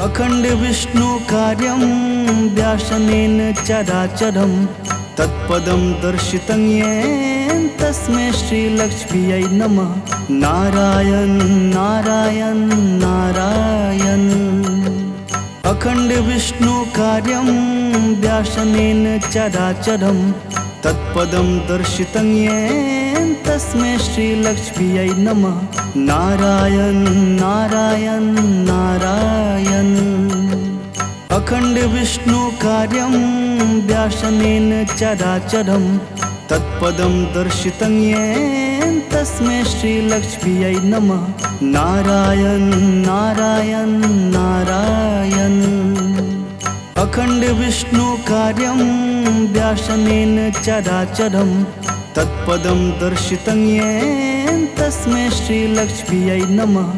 अखंड विष्णु कार्यं व्यासनेन चराचरं तत्पदं दर्शितं येन तस्मै श्रीलक्ष्म्यै नमः। नारायण नारायण नारायण। अखंड विष्णु कार्यं व्यासनेन चराचरं तत्पदं दर्शितं येन तस्मै श्रीलक्ष्म्यै नमः। नारायण नारायण नारायण। अखंड विष्णु कार्यं व्यासनेन चराचरं तत्पदं दर्शितं येन तस्मै श्रीलक्ष्म्यै नमः। नारायण नारायण नारायण। अखंड विष्णु कार्यं व्यासनेन चराचरं तत्पदं दर्शितं येन तस्मै श्रीलक्ष्म्यै नमः।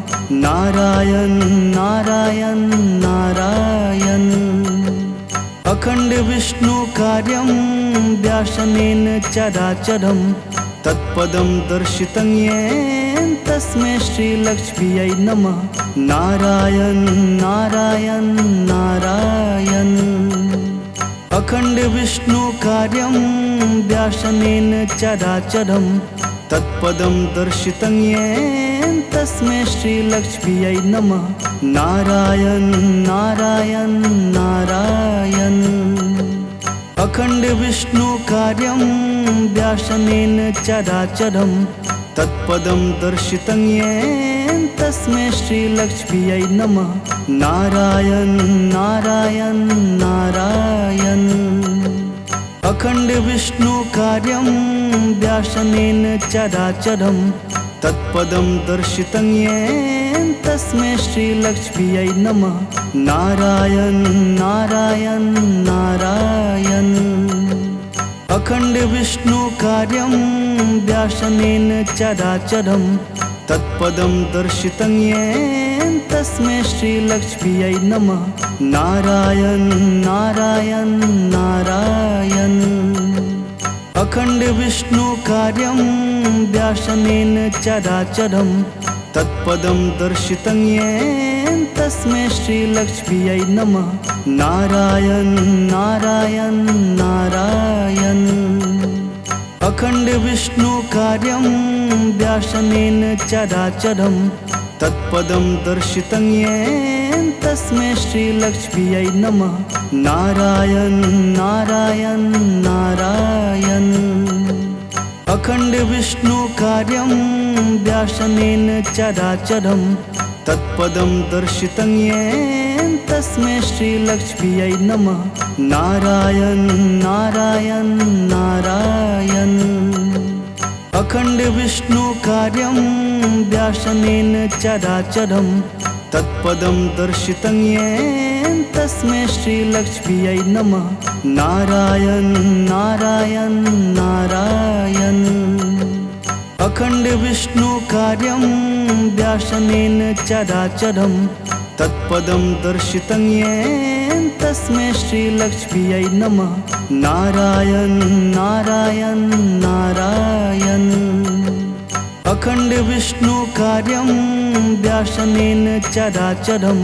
नारायण नारायण नारायण। अखंड विष्णु कार्यं व्यासनेन चराचरं तत्पदं दर्शितं येन तस्मै श्रीलक्ष्म्यै नमः। नारायण नारायण नारायण। अखंड विष्णु कार्यं व्यासनेन चराचरं तत्पदं दर्शितं येन तस्मै श्रीलक्ष्म्यै नमः। नारायण नारायण नारायण। अखंड विष्णु कार्यं व्यासनेन चराचरं तत्पदं दर्शितं येन तस्मै श्रीलक्ष्म्यै नमः। नारायण नारायण नारायण। अखंड विष्णु कार्यं व्यासनेन चराचरं तत्पदं दर्शितं येन तस्मै श्रीलक्ष्म्यै नमः। नारायण नारायण नारायण। अखंड विष्णु कार्यं व्यासनेन चराचरं तत्पदं दर्शितं येन तस्मै श्रीलक्ष्म्यै नमः। नारायण नारायण नारायण। अखंड विष्णु कार्यं व्यासनेन चराचरं तत्पदं दर्शितं येन तस्मै श्रीलक्ष्म्यै नमः। नारायण नारायण नारायण। अखंड विष्णु कार्यं व्यासनेन चराचरं तत्पदं दर्शितं येन तस्मै श्रीलक्ष्म्यै नमः। नारायण नारायण नारायण। अखंड विष्णु कार्यं व्यासनेन चराचरं तत्पदं दर्शितं येन तस्मै श्रीलक्ष्म्यै नमः। नारायण नारायण नारायण। अखंड विष्णु कार्यं व्यासनेन चराचरं तत्पदं दर्शितं येन तस्मै श्रीलक्ष्म्यै नमः। नारायण नारायण नारायण। अखंड विष्णु कार्यं व्यासनेन चराचरं तत्पदं दर्शितं येन तस्मै श्रीलक्ष्म्यै नमः। नारायण नारायण नारायण। अखंड विष्णु कार्यं व्यासनेन चराचरं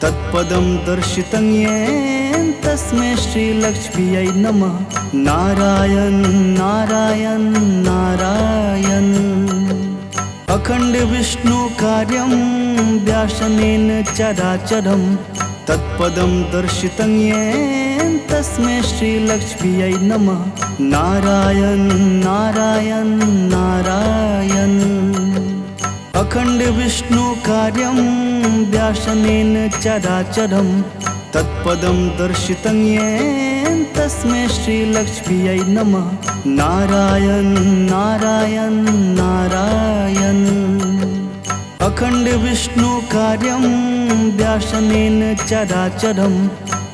तत्पदं दर्शितं येन तस्मै श्रीलक्ष्म्यै नमः। नारायण नारायण नारायण। अखंड विष्णु कार्यं व्यासनेन चराचरं तत्पदं दर्शितं येन तस्मै श्रीलक्ष्म्यै नमः। नारायण नारायण नारायण। अखंड विष्णु कार्यं व्यासनेन चराचरं तत्पदं दर्शितं येन तस्मै श्रीलक्ष्म्यै नमः। नारायण नारायण नारायण। अखंड विष्णु कार्यं व्यासनेन चराचरं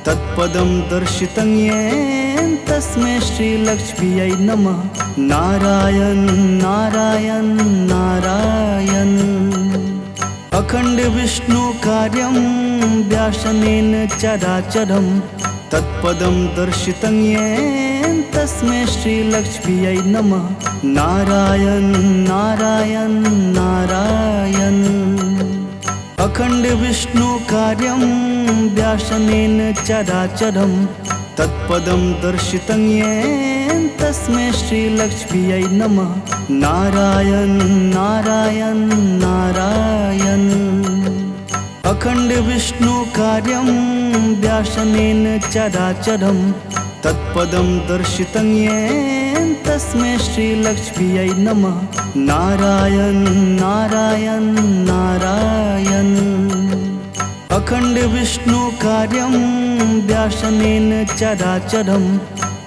तत्पदं दर्शितं येन तस्मै श्रीलक्ष्म्यै नमः। नारायण नारायण नारायण। अखंड विष्णु कार्यं व्यासनेन चराचरं तत्पदं दर्शितं येन तस्मै श्रीलक्ष्म्यै नमः। नारायण नारायण नारायण। अखंड विष्णु कार्यं व्यासनेन चराचरं तत्पदं दर्शितं येन तस्मै श्रीलक्ष्म्यै नमः। नारायण नारायण नारायण। अखंड विष्णु कार्यं व्यासनेन चराचरं तत्पदं दर्शितं येन तस्मै श्रीलक्ष्म्यै नमः। नारायण नारायण नारायण। अखंड विष्णु कार्यं व्यासनेन चराचरं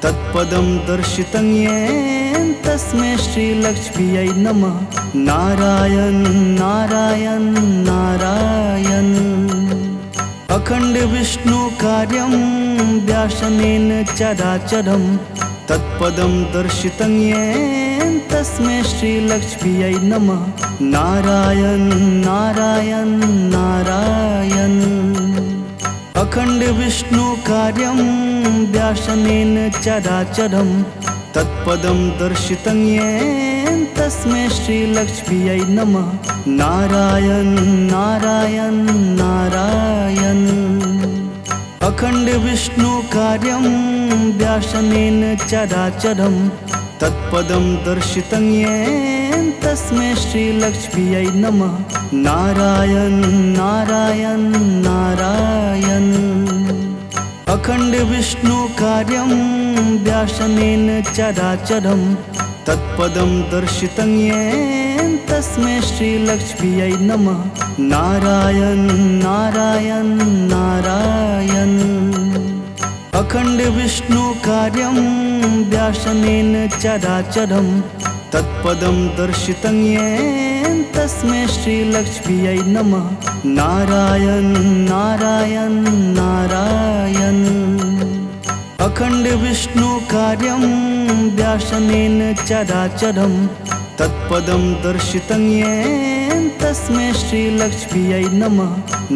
तत्पदं दर्शितं येन तस्मै श्रीलक्ष्म्यै नमः। नारायण नारायण नारायण। अखंड विष्णु कार्यं व्यासनेन चराचरं तत्पदं दर्शितं येन तस्मै श्रीलक्ष्म्यै नमः। नारायण नारायण नारायण। अखंड विष्णु कार्यं व्यासनेन चराचरं तत्पदं दर्शितं येन तस्मै श्रीलक्ष्म्यै नमः। नारायण नारायण नारायण। अखंड विष्णु कार्यं व्यासनेन चराचरं तत्पदं दर्शितं येन तस्मै श्रीलक्ष्म्यै नमः। नारायण नारायण नारायण। अखंड विष्णु कार्यं व्यासनेन चराचरं तत्पदं दर्शितं येन तस्मै श्रीलक्ष्म्यै नमः। नारायण नारायण नारायण। अखंड विष्णु कार्यं व्यासनेन चराचरं तत्पदं दर्शितं येन तस्मै श्रीलक्ष्म्यै नमः। नारायण नारायण नारायण। अखंड विष्णु कार्यं व्यासनेन चराचरं तत्पदं दर्शितं येन तस्मै श्रीलक्ष्म्यै नमः।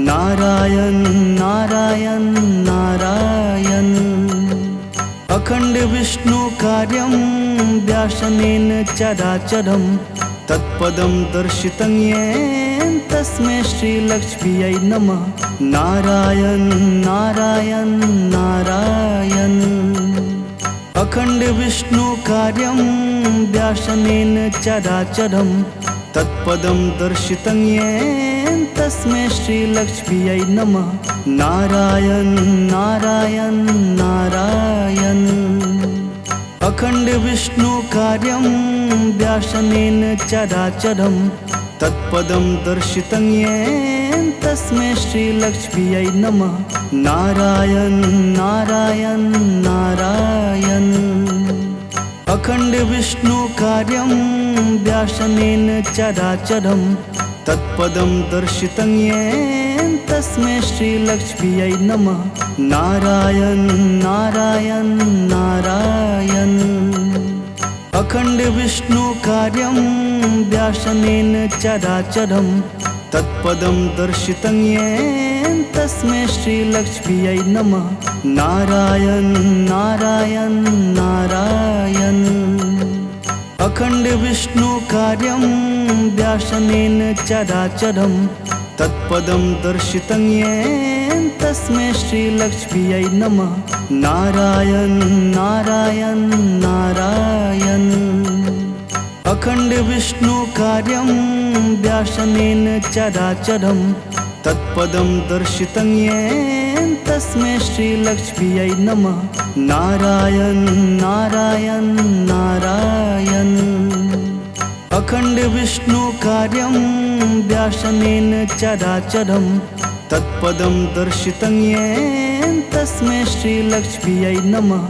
नारायण नारायण नारायण। अखंड विष्णु कार्यं व्यासनेन चराचरं तत्पदं दर्शितं येन तस्मै श्रीलक्ष्म्यै नमः। नारायण नारायण नारायण। अखंड विष्णु कार्यं व्यासनेन चराचरं तत्पदं दर्शितं येन तस्मै श्रीलक्ष्म्यै नमः। नारायण नारायण नारायण। अखंड विष्णु कार्यं व्यासनेन चराचरं तत्पदं दर्शितं येन तस्मै श्रीलक्ष्म्यै नमः। नारायण नारायण नारायण। अखंड विष्णु कार्यं व्यासनेन चराचरं तत्पदं दर्शितं येन तस्मै श्रीलक्ष्म्यै नमः। नारायण नारायण नारायण। अखंड विष्णु कार्यं व्यासनेन चराचरं तत्पदं दर्शितं येन तस्मै श्रीलक्ष्म्यै नमः। नारायण नारायण नारायण। अखंड विष्णु कार्यं व्यासनेन चराचरं तत्पदं दर्शितं येन तस्मै श्रीलक्ष्म्यै नमः। नारायण नारायण नारायण। अखंड विष्णु कार्यं व्यासनेन चराचरं तत्पदं दर्शितं येन तस्मै श्रीलक्ष्म्यै नमः। नारायण नारायण नारायण। अखंड विष्णु कार्यं व्यासनेन चराचरं तत्पदं दर्शितं येन तस्मै श्रीलक्ष्म्यै नमः।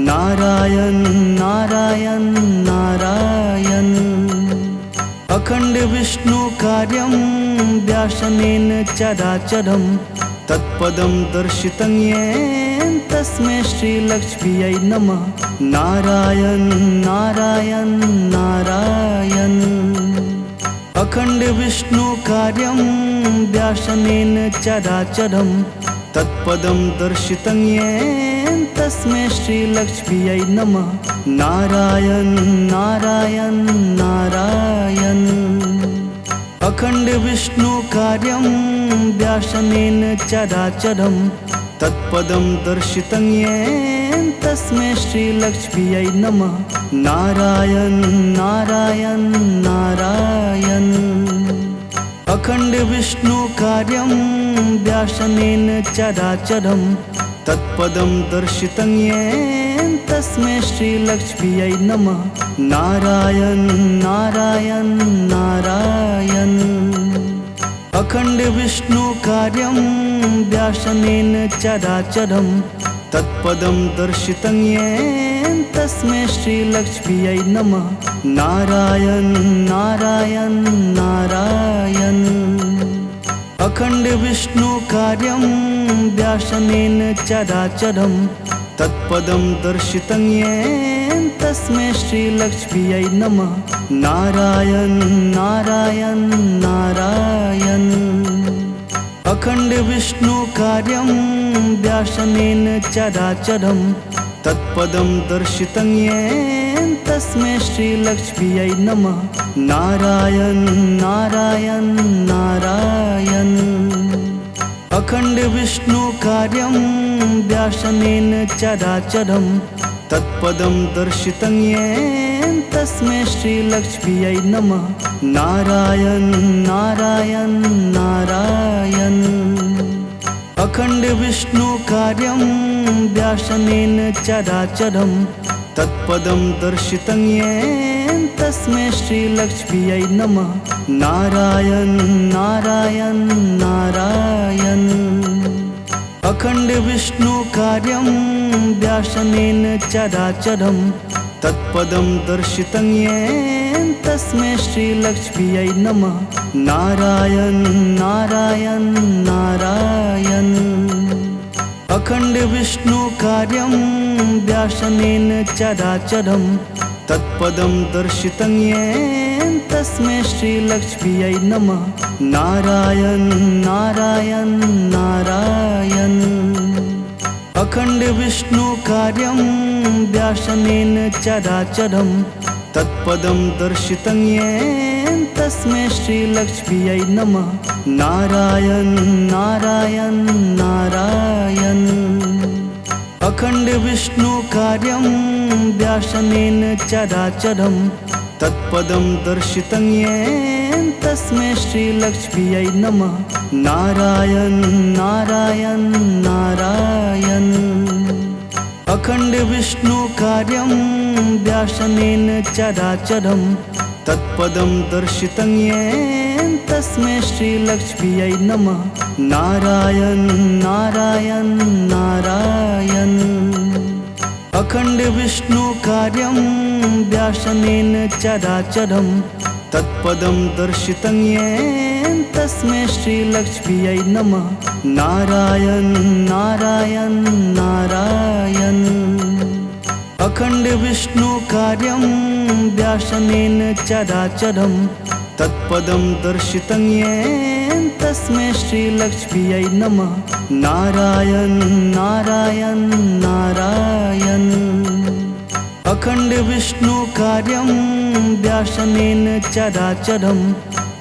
नारायण नारायण नारायण। अखंड विष्णु कार्यं व्यासनेन चराचरं तत्पदं दर्शितं येन तस्मै श्रीलक्ष्म्यै नमः। नारायण नारायण नारायण। अखंड विष्णु कार्यं व्यासनेन चराचरं तत्पदं दर्शितं येन तस्मै श्रीलक्ष्म्यै नमः। नारायण नारायण नारायण। अखंड विष्णुकार्यं व्यासनेन चराचरं तत्पदं दर्शितं येन तस्मै श्रीलक्ष्म्यै नमः। नारायण नारायण नारायण। अखंड विष्णुकार्यं व्यासनेन चराचरं तत्पदं दर्शितं येन तस्मै श्रीलक्ष्म्यै नमः। नारायण नारायण नारायण। अखंड विष्णुकार्यं व्यासनेन चराचरं तत्पदं दर्शितं येन तस्मै श्रीलक्ष्म्यै नमः। नारायण नारायण नारायण। अखंड विष्णुकार्यं व्यासनेन चराचरं तत्पदं दर्शितं येन तस्मै श्रीलक्ष्म्यै नमः। नारायण नारायण नारायण। अखंड विष्णुकार्यं व्यासनेन चराचरं तत्पदं दर्शितं येन तस्मै श्रीलक्ष्म्यै नमः। नारायण नारायण नारायण। अखंड विष्णुकार्यं व्यासनेन चराचरं तत्पदं दर्शितं येन तस्मै श्रीलक्ष्म्यै नमः। नारायण नारायण नारायण। अखंड विष्णुकार्यं व्यासनेन चराचरं तत्पदं दर्शितं येन तस्मै श्रीलक्ष्म्यै नमः। नारायण नारायण नारायण। अखंड विष्णुकार्यं व्यासनेन चराचरं तत्पदं दर्शितं येन तस्मै श्रीलक्ष्म्यै नमः। नारायण नारायण नारायण। अखंड विष्णुकार्यं व्यासनेन चराचरं तत्पदं दर्शितं येन तस्मै श्रीलक्ष्म्यै नमः। नारायण नारायण नारायण। अखंड विष्णुकार्यं व्यासनेन चराचरं तत्पदं दर्शितं येन तस्मै श्रीलक्ष्म्यै नमः। नारायण नारायण नारायण। अखंड विष्णुकार्यं व्यासनेन चराचरं तत्पदं दर्शितं येन तस्मै श्रीलक्ष्म्यै नमः। नारायण नारायण नारायण। अखंड विष्णुकार्यं व्यासनेन चराचरं तत्पदं दर्शितं येन तस्मै श्रीलक्ष्म्यै नमः। नारायण नारायण नारायण। अखंड विष्णुकार्यं व्यासनेन चराचरं तत्पदं दर्शितं येन तस्मै श्रीलक्ष्म्यै नमः। नारायण नारायण नारायण। अखंड विष्णुकार्यं व्यासनेन चराचरं तत्पदं दर्शितं येन तस्मै श्रीलक्ष्म्यै नमः। नारायण नारायण नारायण। अखंड विष्णुकार्यं व्यासनेन चराचरं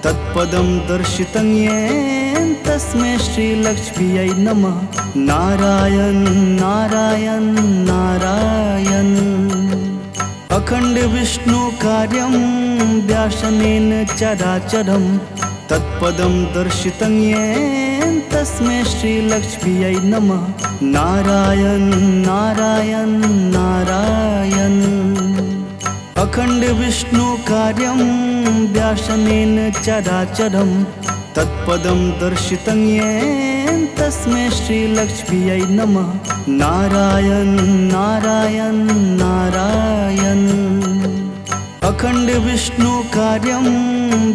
तत्पदं दर्शितं येन तस्मै श्रीलक्ष्म्यै नमः। नारायण नारायण नारायण। अखंड विष्णुकार्यं व्यासनेन चराचरं तत्पदं दर्शितं येन तस्मै श्रीलक्ष्म्यै नमः। नारायण नारायण नारायण। अखंड विष्णुकार्यं व्यासनेन चराचरं तत्पदं दर्शितं येन तस्मै श्रीलक्ष्म्यै नमः। नारायण नारायण नारायण। अखंड विष्णुकार्यं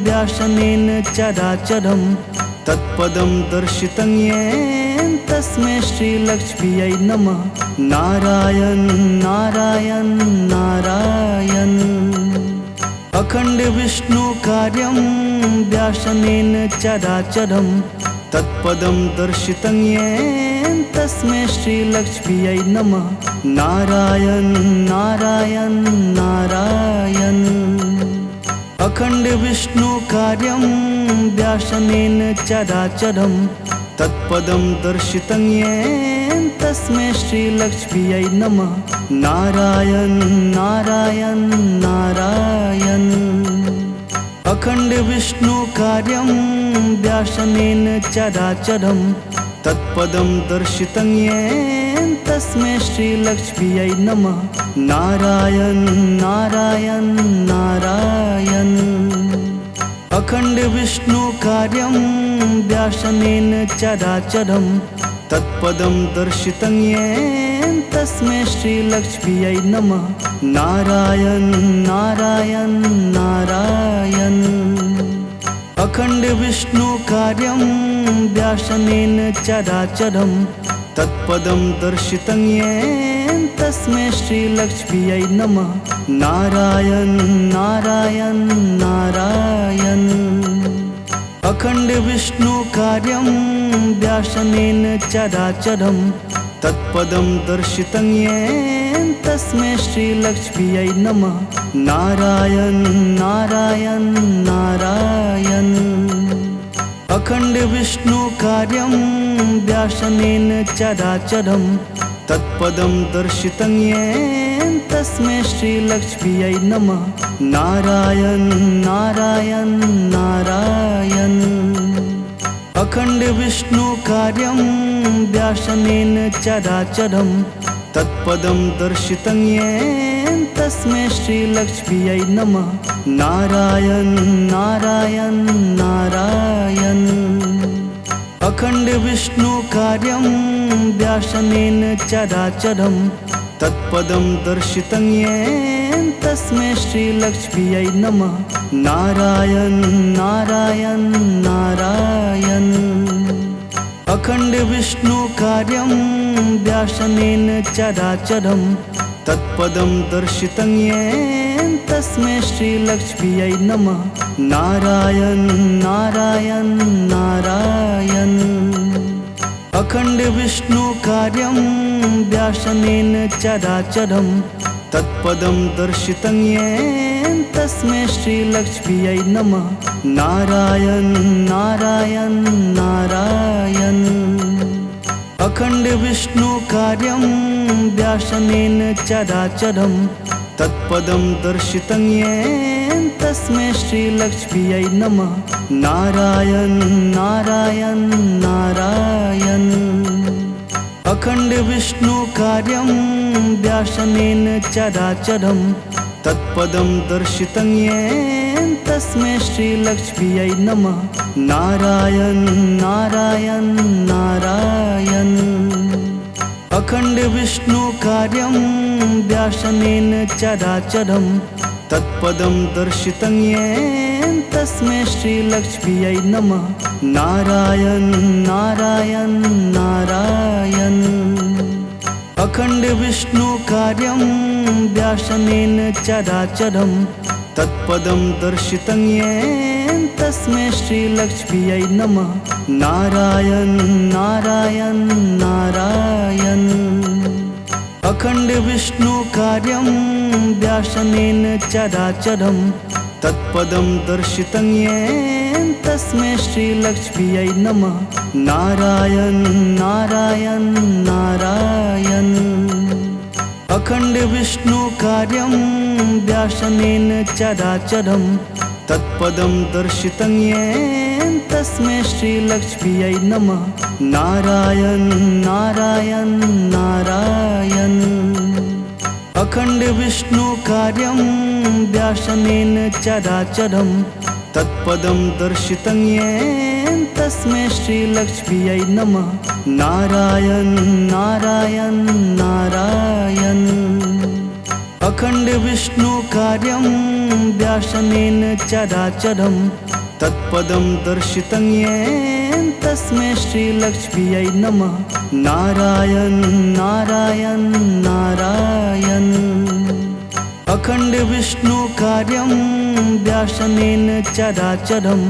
व्यासनेन चराचरं तत्पदं दर्शितं येन तस्मै श्रीलक्ष्म्यै नमः। नारायण नारायण नारायण। अखंड विष्णुकार्यं व्यासनेन चराचरं तत्पदं दर्शितं येन तस्मै श्रीलक्ष्म्यै नमः। नारायण नारायण नारायण। अखंड विष्णु कार्यं व्यासनेन चराचरं तत्पदं दर्शितं येन तस्मै श्रीलक्ष्म्यै नमः। नारायण नारायण नारायण। अखंड विष्णु कार्यं व्यासनेन चराचरं तत्पदं दर्शितं येन तस्मै श्रीलक्ष्म्यै नमः। नारायण नारायण नारायण। अखंड विष्णु कार्यं व्यासनेन चराचरं तत्पदं दर्शितं येन तस्मै श्रीलक्ष्म्यै नमः। नारायण नारायण नारायण। अखंड विष्णु कार्यं व्यासनेन चराचरं तत्पदं दर्शितं येन तस्मै श्रीलक्ष्म्यै नमः। नारायण नारायण नारायण। अखंड विष्णु कार्यं व्यासनेन चराचरं तत्पदं दर्शितं येन तस्मै श्रीलक्ष्म्यै नमः। नारायण नारायण नारायण। अखंड विष्णु कार्यं व्यासनेन चराचरं तत्पदं दर्शितं येन तस्मै श्रीलक्ष्म्यै नमः। नारायण नारायण नारायण। अखंड विष्णु कार्यं व्यासनेन चराचरं तत्पदं दर्शितं येन तस्मै श्रीलक्ष्म्यै नमः। नारायण नारायण नारायण। अखंड विष्णु कार्यं व्यासनेन चराचरं तत्पदं दर्शितं येन तस्मै श्रीलक्ष्म्यै नमः। नारायण नारायण नारायण। अखंड विष्णु कार्यं व्यासनेन चराचरं तत्पदं दर्शितं येन तस्मै श्रीलक्ष्म्यै नमः। नारायण नारायण नारायण। अखंड विष्णु कार्यं व्यासनेन चराचरं तत्पदं दर्शितं येन तस्मै श्रीलक्ष्म्यै नमः। नारायण नारायण नारायण। अखंड विष्णु कार्यं व्यासनेन चराचरं तत्पदं दर्शितं येन तस्मै श्रीलक्ष्म्यै नमः। नारायण नारायण नारायण। अखंड विष्णु कार्यं व्यासनेन चराचरं तत्पदं दर्शितं येन तस्मै श्रीलक्ष्म्यै नमः। नारायण नारायण नारायण। अखंड विष्णु कार्यं व्यासनेन चराचरं तत्पदं दर्शितं येन तस्मै श्रीलक्ष्म्यै नमः। नारायण नारायण नारायण। अखंड विष्णु कार्यं व्यासनेन चराचरं तत्पदं दर्शितं येन तस्मै श्रीलक्ष्म्यै नमः। नारायण नारायण नारायण। अखंड विष्णु कार्यं व्यासनेन चराचरं तत्पदं दर्शितं येन तस्मै श्रीलक्ष्म्यै नमः। नारायण नारायण नारायण। अखंड विष्णु कार्यं व्यासनेन चराचरं तत्पदं दर्शितं येन तस्मै श्रीलक्ष्म्यै नमः। नारायण नारायण नारायण। अखंड विष्णु कार्यं व्यासनेन चराचरं तत्पदं दर्शितं येन तस्मै श्रीलक्ष्म्यै नमः। नारायण नारायण नारायण। अखंड विष्णु कार्यं व्यासनेन चराचरं तत्पदं दर्शितं येन तस्मै श्रीलक्ष्म्यै नमः। नारायण नारायण नारायण। अखंड विष्णु कार्यं व्यासनेन चराचरं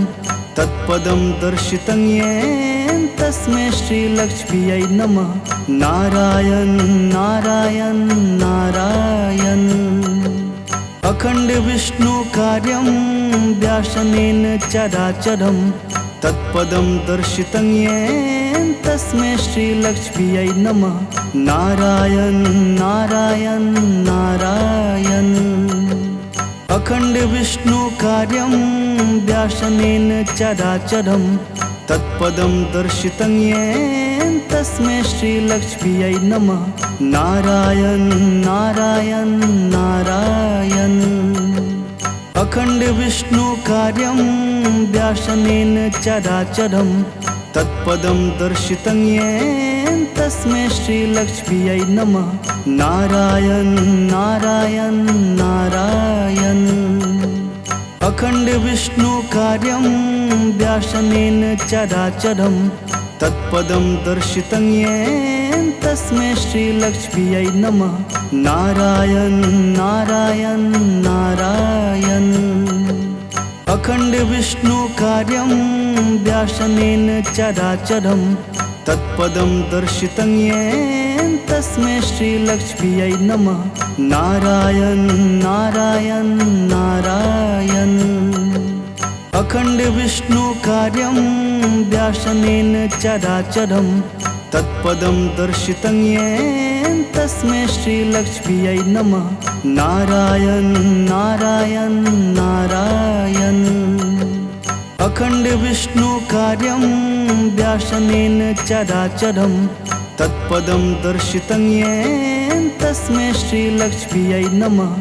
तत्पदं दर्शितं येन तस्मै श्रीलक्ष्म्यै नमः। नारायण नारायण नारायण। अखंड विष्णु कार्यं व्यासनेन चराचरं तत्पदं दर्शितं येन तस्मै श्रीलक्ष्म्यै नमः। नारायण नारायण नारायण। अखंड विष्णु कार्यं व्यासनेन चराचरं तत्पदं दर्शितं येन तस्मै श्रीलक्ष्म्यै नमः। नारायण नारायण नारायण। अखंड विष्णु कार्यं व्यासनेन चराचरं तत्पदं दर्शितं येन तस्मै श्रीलक्ष्म्यै नमः। नारायण नारायण नारायण। अखंड विष्णु कार्यं व्यासनेन चराचरं तत्पदं दर्शितं येन तस्मै श्रीलक्ष्म्यै नमः। नारायण नारायण नारायण। अखंड विष्णु कार्यं व्यासनेन चराचरं तत्पदं दर्शितं येन तस्मै श्रीलक्ष्म्यै नमः। नारायण नारायण नारायण। अखंड विष्णु कार्यं व्यासनेन चराचरं तत्पदं दर्शितं येन तस्मै श्रीलक्ष्म्यै नमः। नारायण नारायण नारायण। अखंड विष्णु कार्यं व्यासनेन चराचरं तत्पदं दर्शितं येन तस्मै श्रीलक्ष्म्यै नमः।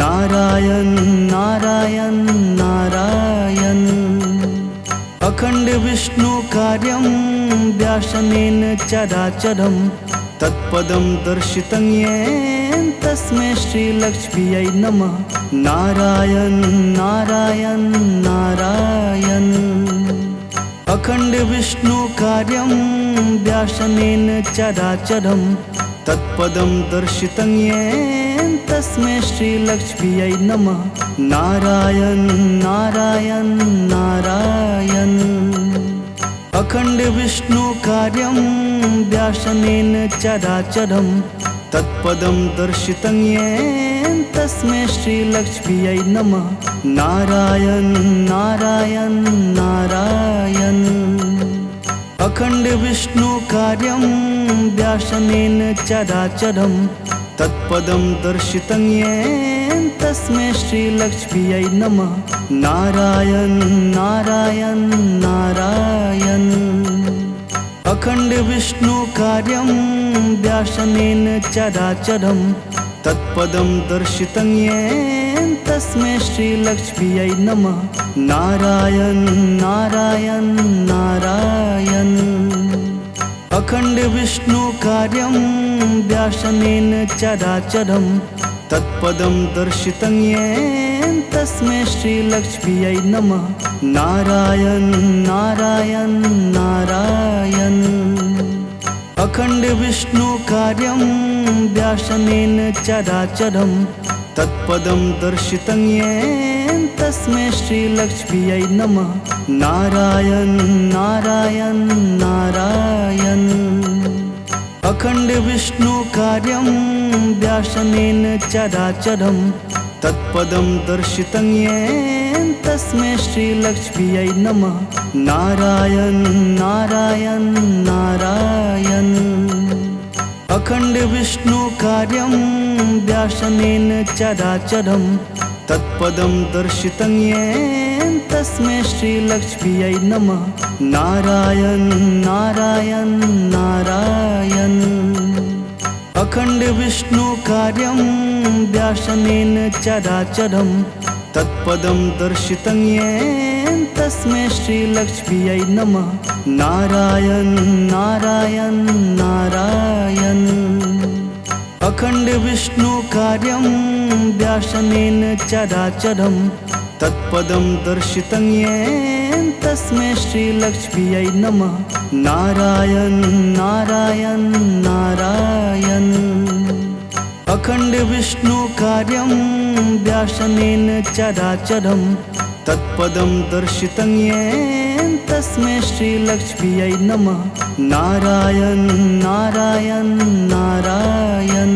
नारायण नारायण नारायण। अखंड विष्णु कार्यं व्यासनेन चराचरं तत्पदं दर्शितं येन तस्मै श्रीलक्ष्म्यै नमः। नारायण नारायण नारायण। अखंड विष्णु कार्यं व्यासनेन चराचरं तत्पदं दर्शितं येन तस्मै श्रीलक्ष्म्यै नमः। नारायण नारायण नारायण। अखंड विष्णु कार्यं व्यासनेन चराचरं तत्पदं दर्शितं येन तस्मै श्रीलक्ष्म्यै नमः। नारायण नारायण नारायण। अखंड विष्णु कार्यं व्यासनेन चराचरं तत्पदं दर्शितं येन तस्मै श्रीलक्ष्म्यै नमः। नारायण नारायण नारायण। अखंड विष्णु कार्यं व्यासनेन चराचरं तत्पदं दर्शितं येन तस्मै श्रीलक्ष्म्यै नमः। नारायण नारायण नारायण। अखंड विष्णु कार्यं व्यासनेन चराचरं तत्पदं दर्शितं येन तस्मै श्रीलक्ष्म्यै नमः। नारायण नारायण नारायण। अखंड विष्णु कार्यं व्यासनेन चराचरं तत्पदं दर्शितं येन तस्मै श्रीलक्ष्म्यै नमः। नारायण नारायण नारायण। अखंड विष्णु कार्यं व्यासनेन चराचरं तत्पदं दर्शितं येन तस्मै श्रीलक्ष्म्यै नमः। नारायण नारायण नारायण। अखंड विष्णु कार्यं व्यासनेन चराचरं तत्पदं दर्शितं येन तस्मै श्रीलक्ष्म्यै नमः। नारायण नारायण नारायण। अखंड विष्णु कार्यं व्यासनेन चराचरं तत्पदं दर्शितं येन तस्मै श्रीलक्ष्म्यै नमः। नारायण नारायण नारायण। अखंड विष्णु कार्यं व्यासनेन चराचरं तत्पदं दर्शितं येन तस्मै श्रीलक्ष्म्यै नमः। नारायण नारायण नारायण। अखंड विष्णु कार्यं व्यासनेन चराचरं तत्पदं दर्शितं येन तस्मै श्रीलक्ष्म्यै नमः। नारायण नारायण नारायण।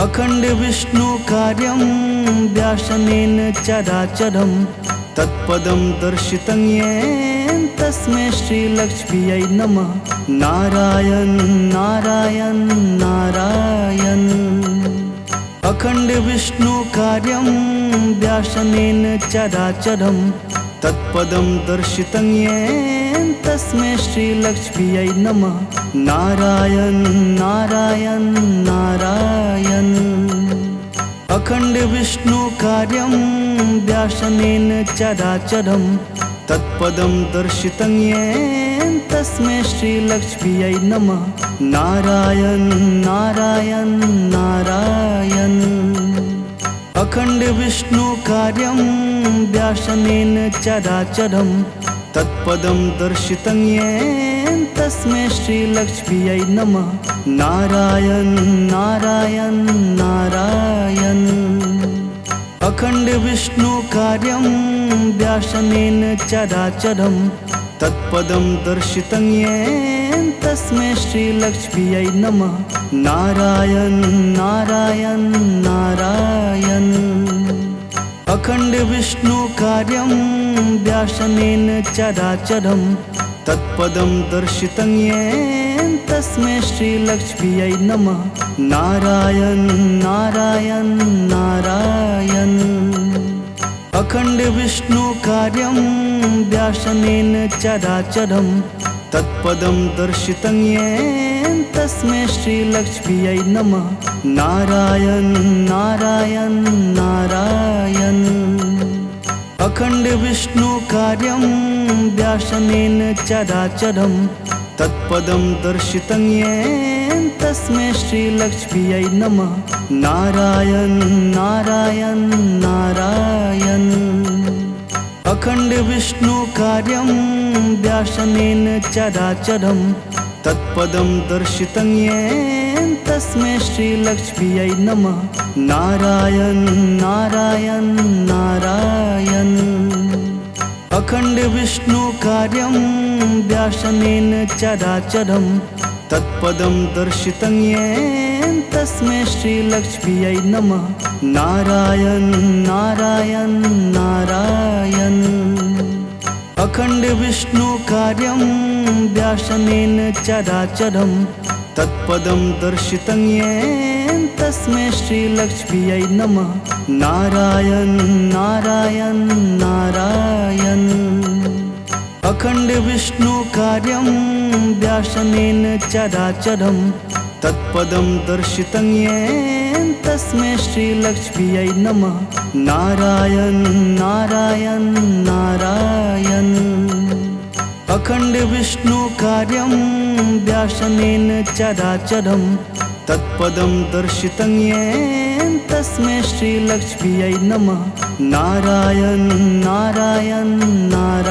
अखंड विष्णु कार्यं व्यासनेन चराचरं तत्पदं दर्शितं येन तस्मै श्रीलक्ष्म्यै नमः। नारायण नारायण नारायण। अखंड विष्णु कार्यं व्यासनेन चराचरं तत्पदं दर्शितं येन तस्मै श्रीलक्ष्म्यै नमः। नारायण नारायण नारायण। अखंड विष्णु कार्यं व्यासनेन चराचरं तत्पदं दर्शितं येन तस्मै श्रीलक्ष्म्यै नमः। नारायण नारायण नारायण। अखंड विष्णु कार्यं व्यासनेन चराचरं तत्पदं दर्शितं येन तस्मै श्रीलक्ष्म्यै नमः। नारायण नारायण नारायण। अखंड विष्णु कार्यं व्यासनेन चराचरं तत्पदं दर्शितं येन तस्मै श्रीलक्ष्म्यै नमः। नारायण नारायण नारायण। अखंड विष्णु कार्यं व्यासनेन चराचरं तत्पदं दर्शितं येन तस्मै श्रीलक्ष्म्यै नमः। नारायण नारायण नारायण। अखंड विष्णु कार्यं व्यासनेन चराचरं तत्पदं दर्शितं येन तस्मै श्रीलक्ष्म्यै नमः। नारायण नारायण नारायण। अखंड विष्णु कार्यं व्यासनेन चराचरं तत्पदं दर्शितं येन तस्मै श्रीलक्ष्म्यै नमः। नारायण नारायण नारायण। अखंड विष्णु कार्यं व्यासनेन चराचरं तत्पदं दर्शितं येन तस्मै श्रीलक्ष्म्यै नमः। नारायण नारायण नारायण। अखंड विष्णु कार्यं व्यासनेन चराचरं तत्पदं दर्शितं येन तस्मै श्रीलक्ष्म्यै नमः। नारायण नारायण नारायण। अखंड विष्णु कार्यं व्यासनेन चराचरं तत्पदं दर्शितं येन तस्मै श्रीलक्ष्म्यै नमः। नारायण नारायण नारायण। अखंड विष्णु कार्यं व्यासनेन चराचरं तत्पदं दर्शितं येन तस्मै श्रीलक्ष्म्यै नमः। नारायण नारायण नारायण। अखंड विष्णु कार्यं व्यासनेन चराचरं तत्पदं दर्शितं येन तस्मै श्रीलक्ष्म्यै नमः। नारायण नारायण नारायण।